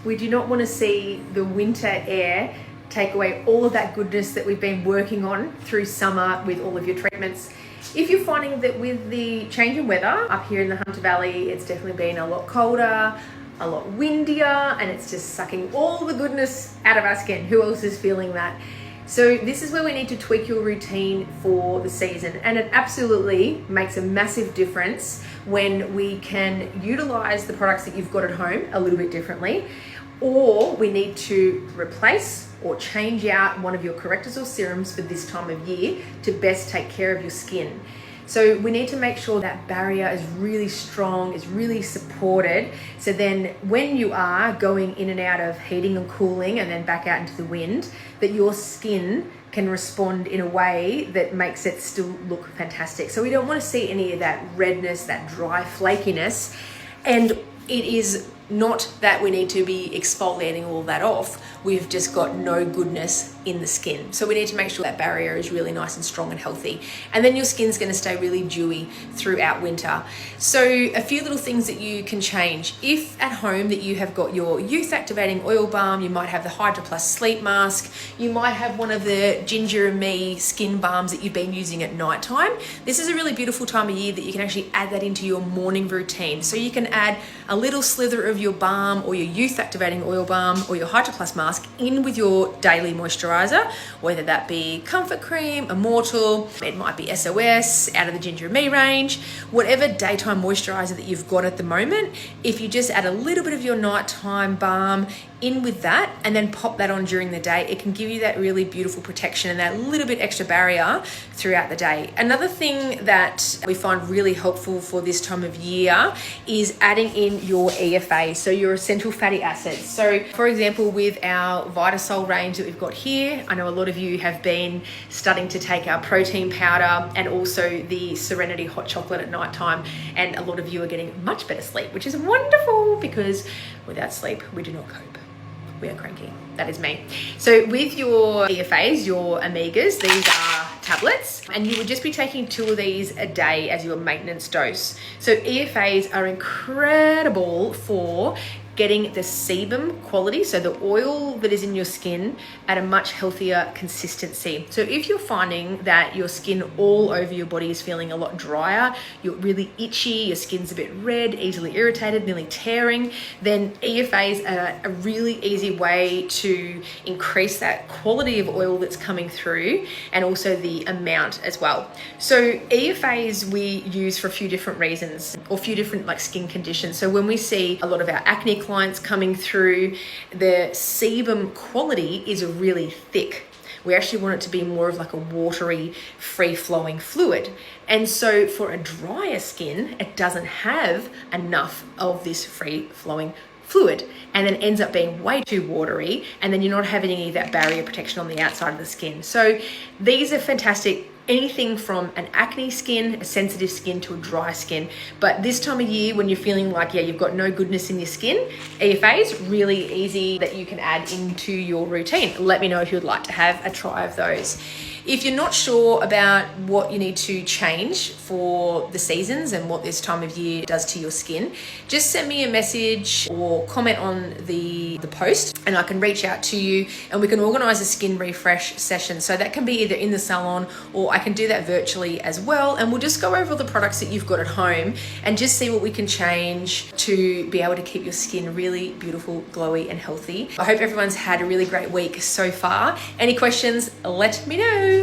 We do not want to see the winter air take away all of that goodness that we've been working on through summer with all of your treatments. If you're finding that with the change in weather up here in the Hunter Valley, it's definitely been a lot colder, a lot windier, and it's just sucking all the goodness out of our skin. Who else is feeling that? So this is where we need to tweak your routine for the season, and it absolutely makes a massive difference when we can utilize the products that you've got at home a little bit differently, or we need to replace or change out one of your correctors or serums for this time of year to best take care of your skin. So we need to make sure that barrier is really strong, is really supported. So then when you are going in and out of heating and cooling and then back out into the wind, that your skin can respond in a way that makes it still look fantastic. So we don't want to see any of that redness, that dry flakiness. And it is not that we need to be exfoliating all that off. We've just got no goodness in the skin. So we need to make sure that barrier is really nice and strong and healthy. And then your skin's going to stay really dewy throughout winter. So a few little things that you can change. If at home that you have got your youth activating oil balm, you might have the Hydra Plus sleep mask, you might have one of the Ginger and Me skin balms that you've been using at nighttime. This is a really beautiful time of year that you can actually add that into your morning routine. So you can add a little slither of your balm or your youth activating oil balm or your Hydra Plus mask in with your daily moisturizer, whether that be Comfort Cream, Immortal, it might be SOS, out of the Ginger and Me range, whatever daytime moisturizer that you've got at the moment. If you just add a little bit of your nighttime balm in with that and then pop that on during the day, it can give you that really beautiful protection and that little bit extra barrier throughout the day. Another thing that we find really helpful for this time of year is adding in your EFA, so your essential fatty acids. So for example, with our Vitasol range that we've got here, I know a lot of you have been starting to take our protein powder and also the Serenity hot chocolate at nighttime, and a lot of you are getting much better sleep, which is wonderful because without sleep, we do not cope. We are cranky. That is me. So with your EFAs, your omegas, these are tablets, and you would just be taking 2 of these a day as your maintenance dose. So EFAs are incredible for getting the sebum quality, so the oil that is in your skin, at a much healthier consistency. So if you're finding that your skin all over your body is feeling a lot drier, you're really itchy, your skin's a bit red, easily irritated, nearly tearing, then EFAs are a really easy way to increase that quality of oil that's coming through and also the amount as well. So EFAs we use for a few different reasons or a few different like skin conditions. So when we see a lot of our acne clients coming through, the sebum quality is really thick. We actually want it to be more of like a watery, free-flowing fluid. And so for a drier skin, it doesn't have enough of this free-flowing fluid, and then ends up being way too watery, and then you're not having any of that barrier protection on the outside of the skin. So these are fantastic, anything from an acne skin, a sensitive skin, to a dry skin. But this time of year when you're feeling like, yeah, you've got no goodness in your skin, EFA's really easy that you can add into your routine. Let me know if you'd like to have a try of those. If you're not sure about what you need to change for the seasons and what this time of year does to your skin, just send me a message or comment on the post, and I can reach out to you and we can organize a skin refresh session. So that can be either in the salon or I can do that virtually as well. And we'll just go over the products that you've got at home and just see what we can change to be able to keep your skin really beautiful, glowy and healthy. I hope everyone's had a really great week so far. Any questions, let me know.